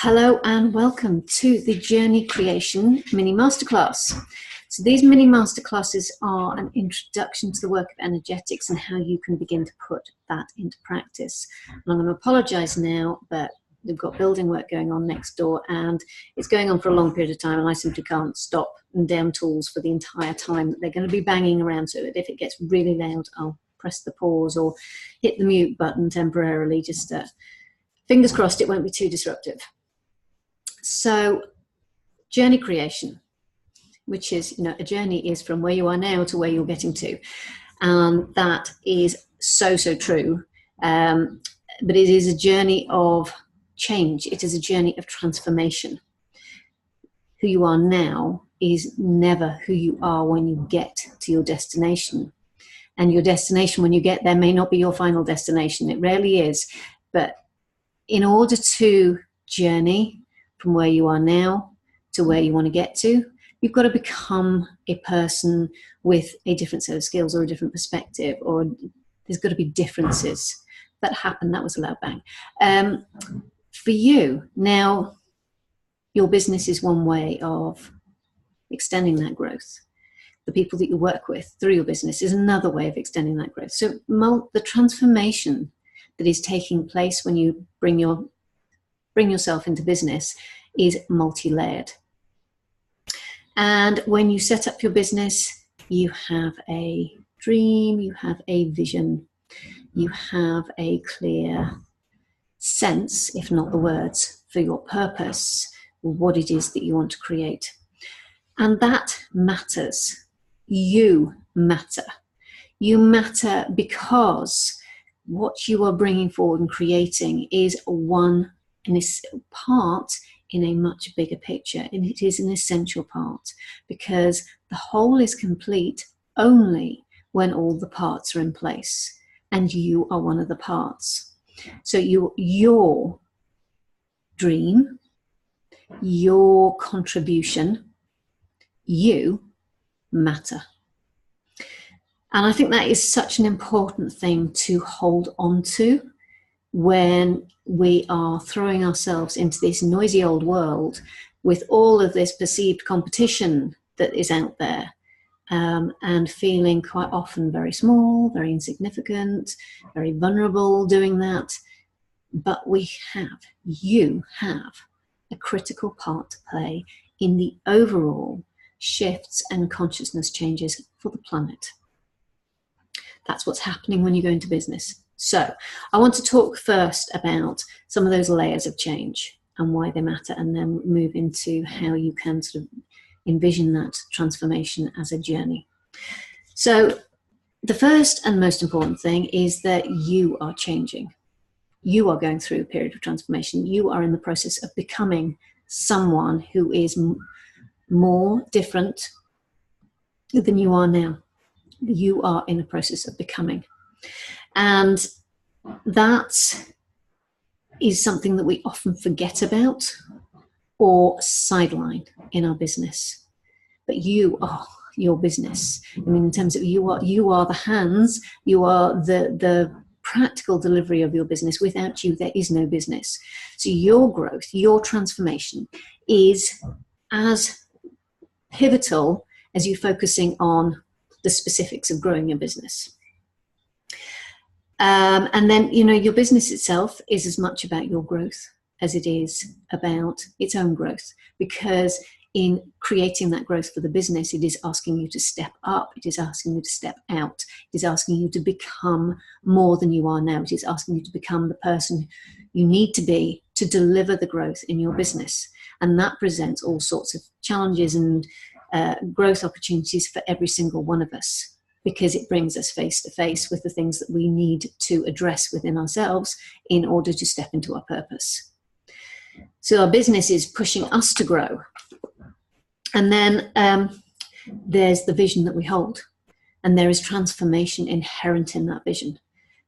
Hello and welcome to the Journey Creation Mini Masterclass. So these mini masterclasses are an introduction to the work of energetics and how you can begin to put that into practice. And I'm going to apologise now, but we've got building work going on next door and it's going on for a long period of time and I simply can't stop and down tools for the entire time that they're going to be banging around. So if it gets really loud, I'll press the pause or hit the mute button temporarily. Just fingers crossed it won't be too disruptive. So journey creation, which is, a journey is from where you are now to where you're getting to. That is so true. But it is a journey of change. It is a journey of transformation. Who you are now is never who you are when you get to your destination. And your destination when you get there may not be your final destination. It rarely is. But in order to journey from where you are now to where you want to get to, you've got to become a person with a different set of skills or a different perspective, or there's got to be differences that happen. That was a loud bang. For you, now, your business is one way of extending that growth. The people that you work with through your business is another way of extending that growth. So the transformation that is taking place when you bring yourself into business is multi-layered. And when you set up your business, you have a dream, you have a vision, you have a clear sense, if not the words, for your purpose, what it is that you want to create. And that matters. You matter. You matter because what you are bringing forward and creating is one and is part in a much bigger picture, and it is an essential part because the whole is complete only when all the parts are in place, and you are one of the parts. So your dream, your contribution, you matter. And I think that is such an important thing to hold on to when we are throwing ourselves into this noisy old world with all of this perceived competition that is out there, and feeling quite often very small, very insignificant, very vulnerable doing that. But you have a critical part to play in the overall shifts and consciousness changes for the planet. That's what's happening when you go into business. So I want to talk first about some of those layers of change and why they matter, and then move into how you can sort of envision that transformation as a journey. So the first and most important thing is that you are changing. You are going through a period of transformation. You are in the process of becoming someone who is more different than you are now. You are in the process of becoming. And that is something that we often forget about or sideline in our business. But you are your business. I mean, in terms of you are the hands, you are the practical delivery of your business. Without you, there is no business. So your growth, your transformation is as pivotal as you focusing on the specifics of growing your business. And then, your business itself is as much about your growth as it is about its own growth, because in creating that growth for the business, it is asking you to step up. It is asking you to step out. It is asking you to become more than you are now. It is asking you to become the person you need to be to deliver the growth in your business. And that presents all sorts of challenges and growth opportunities for every single one of us, because it brings us face to face with the things that we need to address within ourselves in order to step into our purpose. So our business is pushing us to grow. And then there's the vision that we hold, and there is transformation inherent in that vision.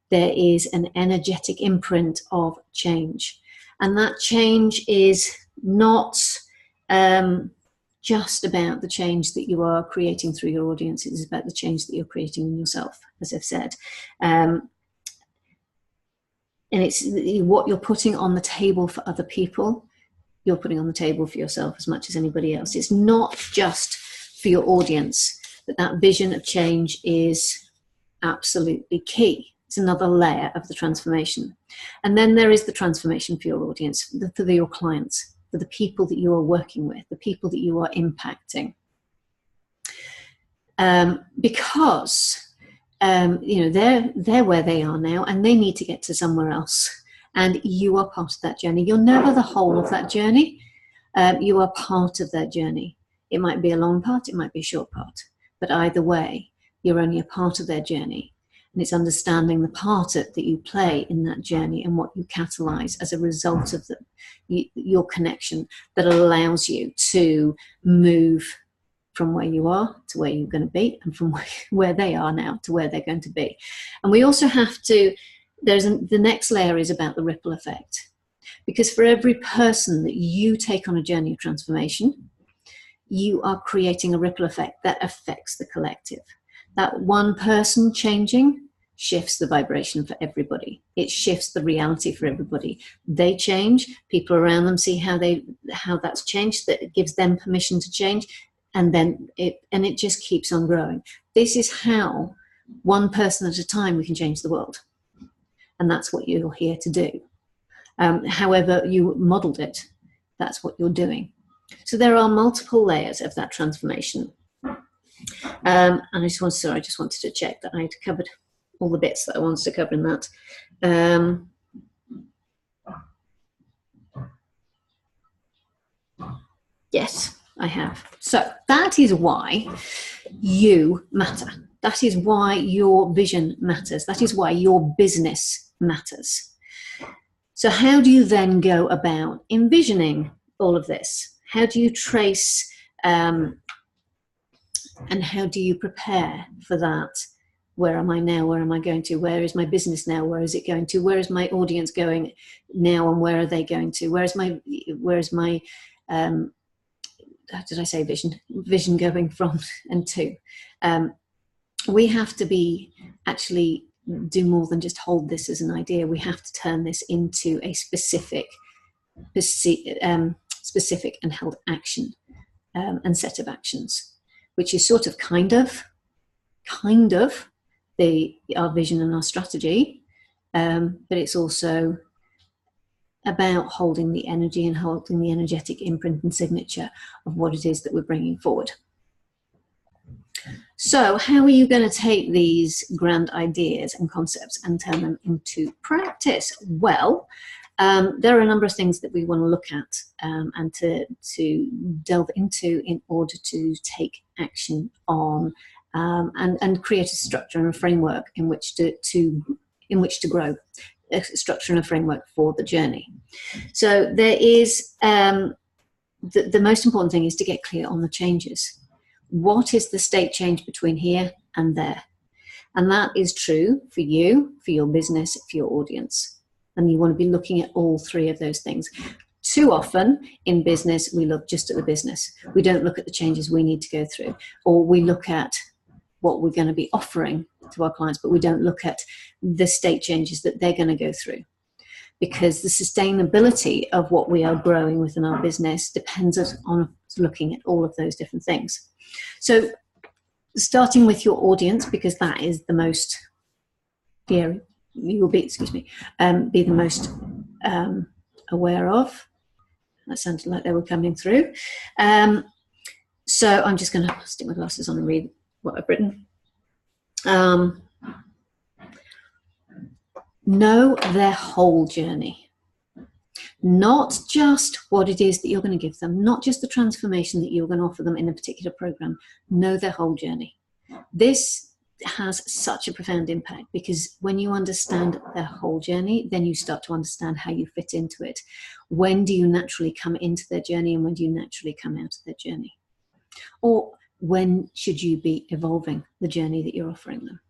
There is an energetic imprint of change. And that change is not just about the change that you are creating through your audience. It is about the change that you're creating in yourself, as I've said. And it's what you're putting on the table for other people you're putting on the table for yourself as much as anybody else. It's not just for your audience, but that vision of change is absolutely key. It's another layer of the transformation. And then there is the transformation for your audience, for your clients, for the people that you are working with, the people that you are impacting. Because they're where they are now, and they need to get to somewhere else. And you are part of that journey. You're never the whole of that journey. You are part of that journey. It might be a long part, it might be a short part. But either way, you're only a part of their journey. And it's understanding the part that you play in that journey and what you catalyze as a result of your connection that allows you to move from where you are to where you're going to be, and from where they are now to where they're going to be. And we also have to, the next layer is about the ripple effect. Because for every person that you take on a journey of transformation, you are creating a ripple effect that affects the collective. That one person changing shifts the vibration for everybody. It shifts the reality for everybody. They change, people around them see how that's changed, that it gives them permission to change, and then it just keeps on growing. This is how, one person at a time, we can change the world. And that's what you're here to do. However you modeled it, that's what you're doing. So there are multiple layers of that transformation. And I just wanted to check that I'd covered all the bits that I wanted to cover in that. Yes, I have. So that is why you matter. That is why your vision matters. That is why your business matters. So how do you then go about envisioning all of this? How do you trace and how do you prepare for that? Where am I now? Where am I going to? Where is my business now? Where is it going to? Where is my audience going now, and where are they going to? Where is my did I say vision going from and to? We have to do more than just hold this as an idea. We have to turn this into a specific and held action and set of actions, which is sort of kind of our vision and our strategy, but it's also about holding the energy and holding the energetic imprint and signature of what it is that we're bringing forward. So how are you going to take these grand ideas and concepts and turn them into practice? Well, there are a number of things that we want to look at and to delve into in order to take action on and create a structure and a framework in which to grow, a structure and a framework for the journey. So there is the most important thing is to get clear on the changes. What is the state change between here and there? And that is true for you, for your business, for your audience. And you want to be looking at all three of those things. Too often in business, we look just at the business. We don't look at the changes we need to go through, or we look at what we're going to be offering to our clients, but we don't look at the state changes that they're going to go through. Because the sustainability of what we are growing within our business depends on looking at all of those different things. So starting with your audience, because that is the most, you will be, be the most aware of. That sounded like they were coming through. So I'm just going to stick my glasses on and read what I've written. Know their whole journey. Not just what it is that you're going to give them, not just the transformation that you're going to offer them in a particular program. Know their whole journey. This has such a profound impact, because when you understand their whole journey, then you start to understand how you fit into it. When do you naturally come into their journey, and when do you naturally come out of their journey? Or when should you be evolving the journey that you're offering them?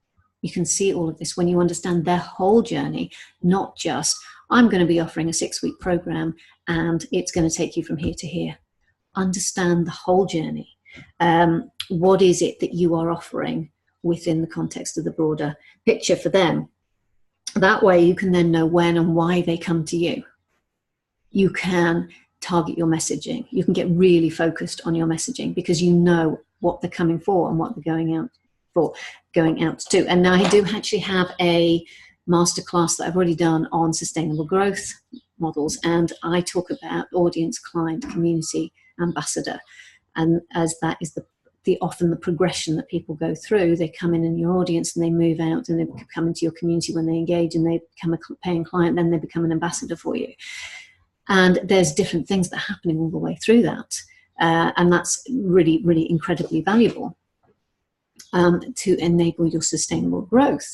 You can see all of this when you understand their whole journey, not just, I'm going to be offering a 6-week program and it's going to take you from here to here. Understand the whole journey. What is it that you are offering within the context of the broader picture for them? That way you can then know when and why they come to you. You can target your messaging. You can get really focused on your messaging because you know what they're coming for and what they're going out to. And now I do actually have a masterclass that I've already done on sustainable growth models, and I talk about audience, client, community, ambassador, and as that is often the progression that people go through. They come in your audience and they move out and they come into your community when they engage and they become a paying client, then they become an ambassador for you. And there's different things that are happening all the way through that. And that's really, really incredibly valuable to enable your sustainable growth.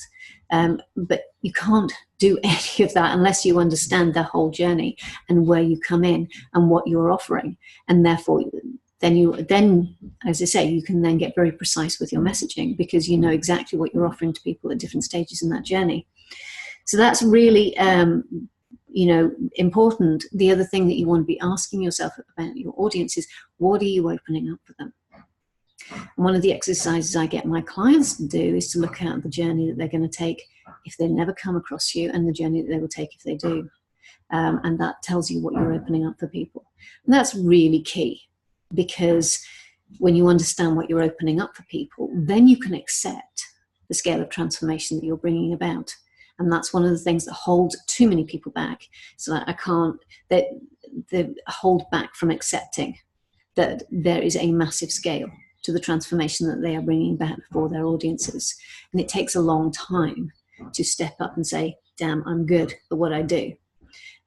But you can't do any of that unless you understand the whole journey and where you come in and what you're offering. And therefore, then, as I say, you can then get very precise with your messaging because you know exactly what you're offering to people at different stages in that journey. So that's really, important. The other thing that you want to be asking yourself about your audience is, what are you opening up for them? And one of the exercises I get my clients to do is to look at the journey that they're going to take if they never come across you and the journey that they will take if they do. And that tells you what you're opening up for people. And that's really key, because when you understand what you're opening up for people, then you can accept the scale of transformation that you're bringing about. And that's one of the things that holds too many people back. So that they hold back from accepting that there is a massive scale to the transformation that they are bringing back for their audiences. And it takes a long time to step up and say, damn, I'm good at what I do.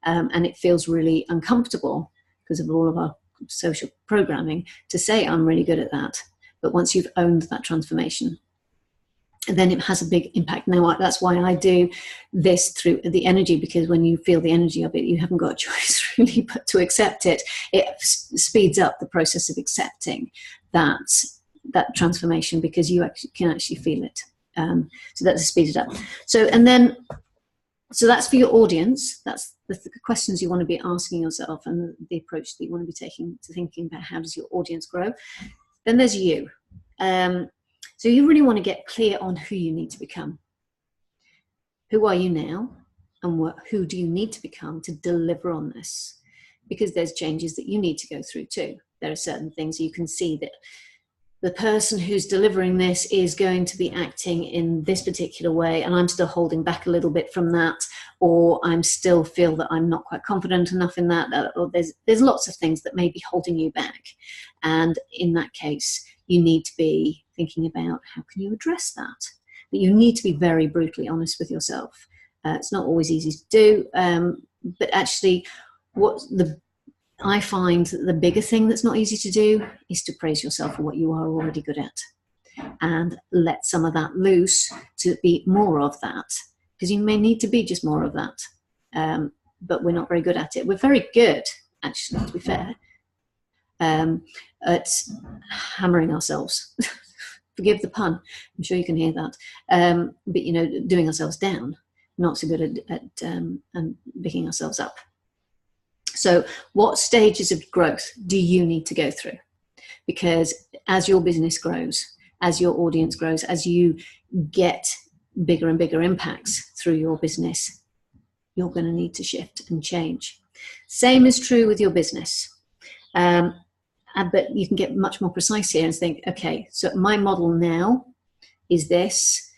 And it feels really uncomfortable because of all of our social programming to say I'm really good at that. But once you've owned that transformation, then it has a big impact. Now, that's why I do this through the energy, because when you feel the energy of it, you haven't got a choice really but to accept it. It speeds up the process of accepting that transformation, because you can actually feel it. So that's speeded up. So that's for your audience. That's the questions you want to be asking yourself and the approach that you want to be taking to thinking about how does your audience grow. Then there's you. So you really want to get clear on who you need to become. Who are you now? And who do you need to become to deliver on this? Because there's changes that you need to go through too. There are certain things you can see that the person who's delivering this is going to be acting in this particular way, and I'm still holding back a little bit from that, or I'm still feel that I'm not quite confident enough in that, or there's lots of things that may be holding you back. And in that case, you need to be thinking about how can you address that. But you need to be very brutally honest with yourself. It's not always easy to do, but actually I find that the bigger thing that's not easy to do is to praise yourself for what you are already good at and let some of that loose to be more of that, because you may need to be just more of that, but we're not very good at it. We're very good, actually, to be fair, at hammering ourselves. Forgive the pun, I'm sure you can hear that, but doing ourselves down, not so good at picking ourselves up. So what stages of growth do you need to go through? Because as your business grows, as your audience grows, as you get bigger and bigger impacts through your business, you're going to need to shift and change. Same is true with your business. But you can get much more precise here and think, okay, so my model now is this.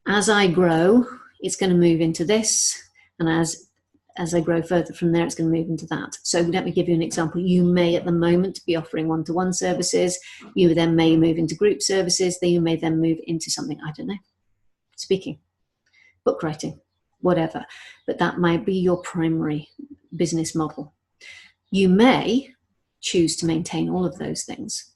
As I grow, it's going to move into this. And as I grow further from there, it's going to move into that. So let me give you an example. You may at the moment be offering one-to-one services. You then may move into group services. Then you may then move into something, I don't know, speaking, book writing, whatever. But that might be your primary business model. You may choose to maintain all of those things,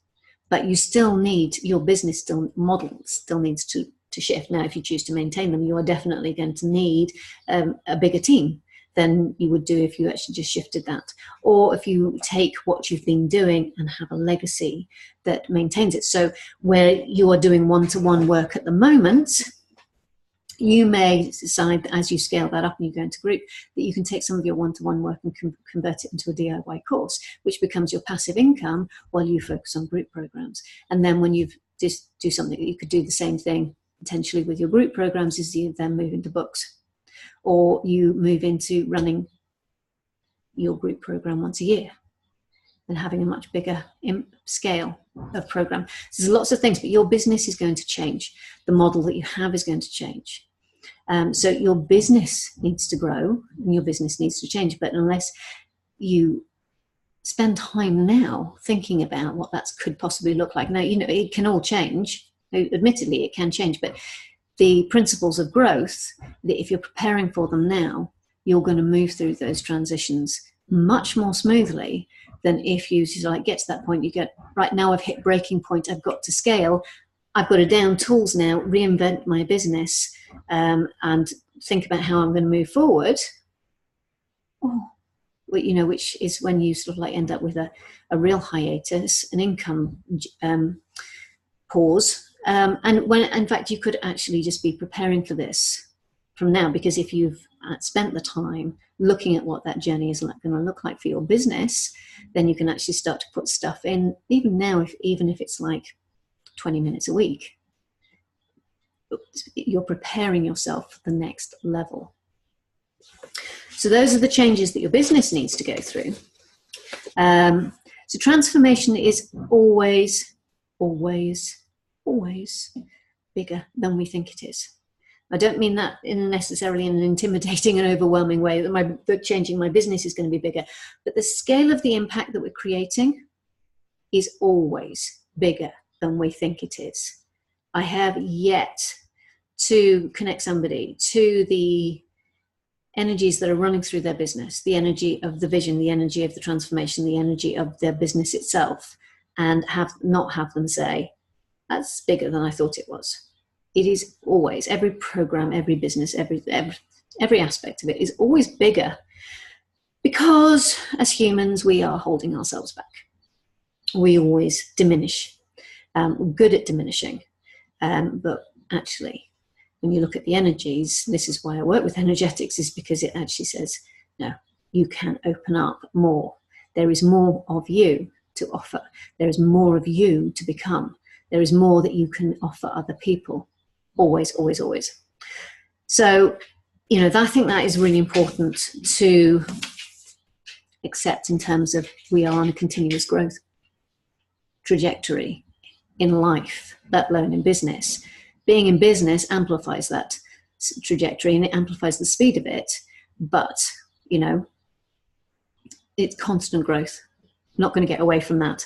but you still need, your business model still needs to shift. Now, if you choose to maintain them, you are definitely going to need a bigger team than you would do if you actually just shifted that. Or if you take what you've been doing and have a legacy that maintains it. So where you are doing one-to-one work at the moment, you may decide that as you scale that up and you go into group, that you can take some of your one-to-one work and convert it into a DIY course, which becomes your passive income while you focus on group programs. And then when you just do something, you could do the same thing potentially with your group programs, is you then move into books, or you move into running your group program once a year. and having a much bigger scale of program. So there's lots of things, but your business is going to change. The model that you have is going to change. So your business needs to grow and your business needs to change. But unless you spend time now thinking about what that could possibly look like. Now, it can all change. Admittedly, it can change, but the principles of growth, that if you're preparing for them now, you're going to move through those transitions much more smoothly than if you get to that point, you get, right now I've hit breaking point, I've got to scale, I've got to down tools now, reinvent my business, and think about how I'm going to move forward. Which is when you end up with a real hiatus, an income pause. And when, in fact, you could actually just be preparing for this from now, because if you've spent the time looking at what that journey is going to look like for your business, then you can actually start to put stuff in, even now, even if it's like 20 minutes a week. You're preparing yourself for the next level. So those are the changes that your business needs to go through. So transformation is always, always, always bigger than we think it is. I don't mean that necessarily in an intimidating and overwhelming way, that changing my business is going to be bigger, but the scale of the impact that we're creating is always bigger than we think it is. I have yet to connect somebody to the energies that are running through their business, the energy of the vision, the energy of the transformation, the energy of their business itself, and not have them say, that's bigger than I thought it was. It is always, every program, every business, every aspect of it is always bigger, because as humans, we are holding ourselves back. We always diminish. We're good at diminishing, but actually, when you look at the energies, this is why I work with energetics, is because it actually says, no, you can open up more. There is more of you to offer. There is more of you to become. There is more that you can offer other people. Always, always, always. So, I think that is really important to accept, in terms of we are on a continuous growth trajectory in life, let alone in business. Being in business amplifies that trajectory, and it amplifies the speed of it. But, it's constant growth. Not going to get away from that.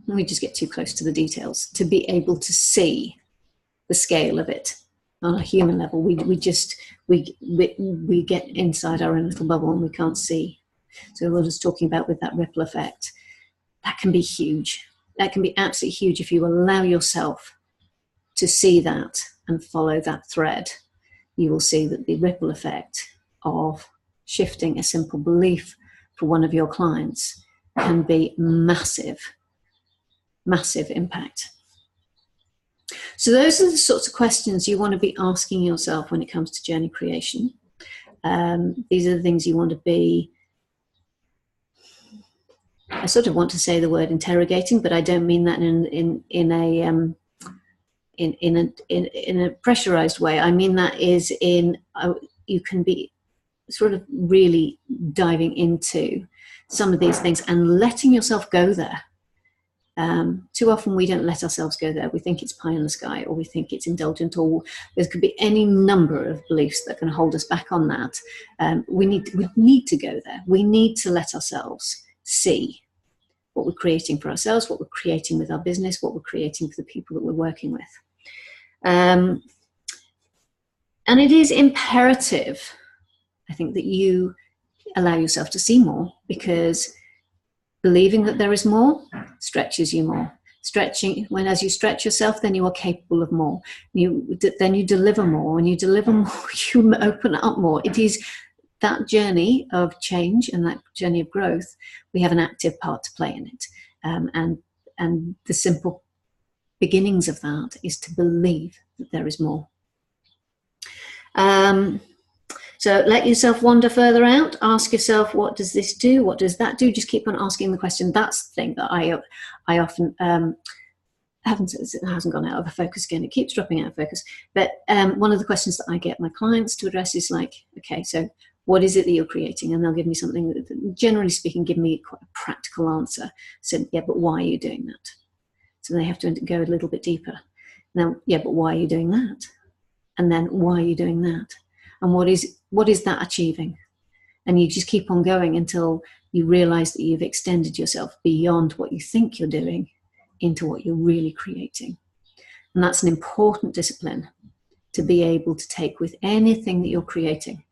We just get too close to the details to be able to see the scale of it on a human level. We get inside our own little bubble and we can't see. So we're just talking about with that ripple effect. That can be huge. That can be absolutely huge if you allow yourself to see that and follow that thread. You will see that the ripple effect of shifting a simple belief for one of your clients can be massive, massive impact. So those are the sorts of questions you want to be asking yourself when it comes to journey creation. These are the things you want to be, I sort of want to say the word interrogating, but I don't mean that in a pressurized way. I mean that is you can be sort of really diving into some of these things and letting yourself go there. Too often we don't let ourselves go there. We think it's pie in the sky, or we think it's indulgent, or there could be any number of beliefs that can hold us back on that. We need to go there. We need to let ourselves see what we're creating for ourselves, what we're creating with our business, what we're creating for the people that we're working with. And it is imperative, I think, that you allow yourself to see more, because believing that there is more stretches you more. As you stretch yourself, then you are capable of more. Then you deliver more. When you deliver more, you open up more. It is that journey of change and that journey of growth. We have an active part to play in it. And the simple beginnings of that is to believe that there is more. So let yourself wander further out. Ask yourself, what does this do? What does that do? Just keep on asking the question. That's the thing that I often it hasn't gone out of focus again. It keeps dropping out of focus. But one of the questions that I get my clients to address is like, okay, so What is it that you're creating? And they'll give me something that, generally speaking, give me quite a practical answer. So, yeah, but why are you doing that? So they have to go a little bit deeper. Now, yeah, but why are you doing that? And then why are you doing that? And what is that achieving? And you just keep on going until you realize that you've extended yourself beyond what you think you're doing into what you're really creating. And that's an important discipline to be able to take with anything that you're creating.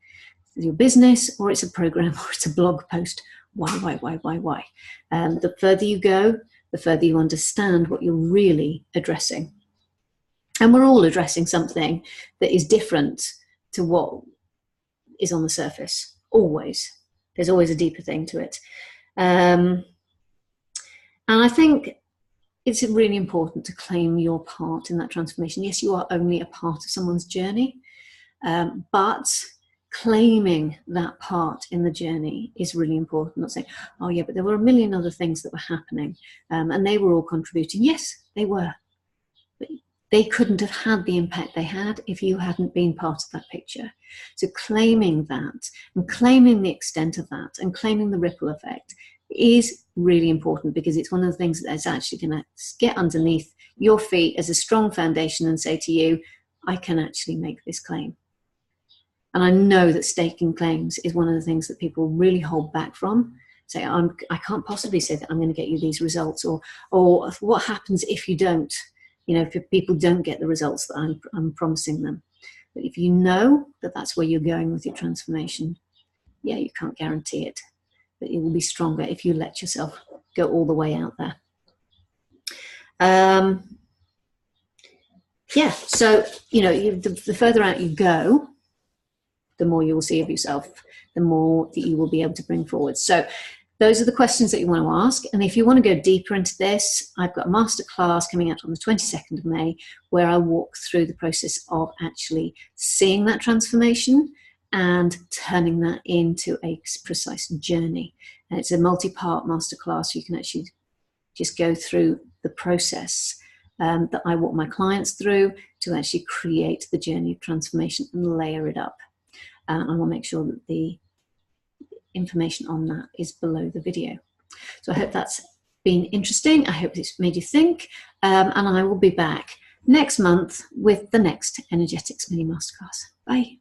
It's your business, or it's a program, or it's a blog post. Why? The further you go, the further you understand what you're really addressing. And we're all addressing something that is different to what is on the surface. Always. There's always a deeper thing to it. And I think it's really important to claim your part in that transformation. Yes, you are only a part of someone's journey, but claiming that part in the journey is really important. Not saying, oh yeah, but there were a million other things that were happening, and they were all contributing. Yes, they were. But they couldn't have had the impact they had if you hadn't been part of that picture. So claiming that, and claiming the extent of that, and claiming the ripple effect is really important, because it's one of the things that's actually going to get underneath your feet as a strong foundation and say to you, I can actually make this claim. And I know that staking claims is one of the things that people really hold back from. Say, I can't possibly say that I'm going to get you these results, or what happens if you don't? You know, if people don't get the results that I'm promising them. But if you know that that's where you're going with your transformation, yeah, you can't guarantee it, but it will be stronger if you let yourself go all the way out there. Yeah, so, you know, the further out you go, the more you will see of yourself, the more that you will be able to bring forward. So those are the questions that you want to ask. And if you want to go deeper into this, I've got a masterclass coming out on the 22nd of May, where I walk through the process of actually seeing that transformation and turning that into a precise journey. And it's a multi-part masterclass. You can actually just go through the process that I walk my clients through to actually create the journey of transformation and layer it up. And we'll make sure that the information on that is below the video. So I hope that's been interesting. I hope it's made you think. And I will be back next month with the next Energetics Mini Masterclass. Bye.